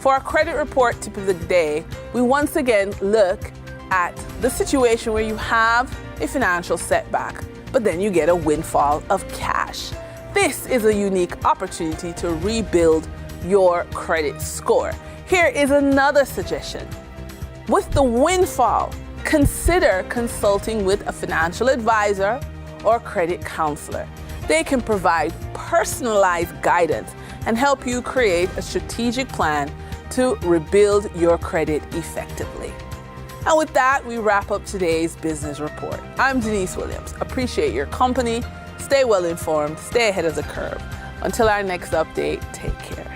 For our credit report tip of the day, we once again look at the situation where you have a financial setback, but then you get a windfall of cash. This is a unique opportunity to rebuild your credit score. Here is another suggestion. With the windfall, consider consulting with a financial advisor or credit counselor. They can provide personalized guidance and help you create a strategic plan to rebuild your credit effectively. And with that, we wrap up today's business report. I'm Denise Williams. Appreciate your company. Stay well informed, stay ahead of the curve. Until our next update, take care.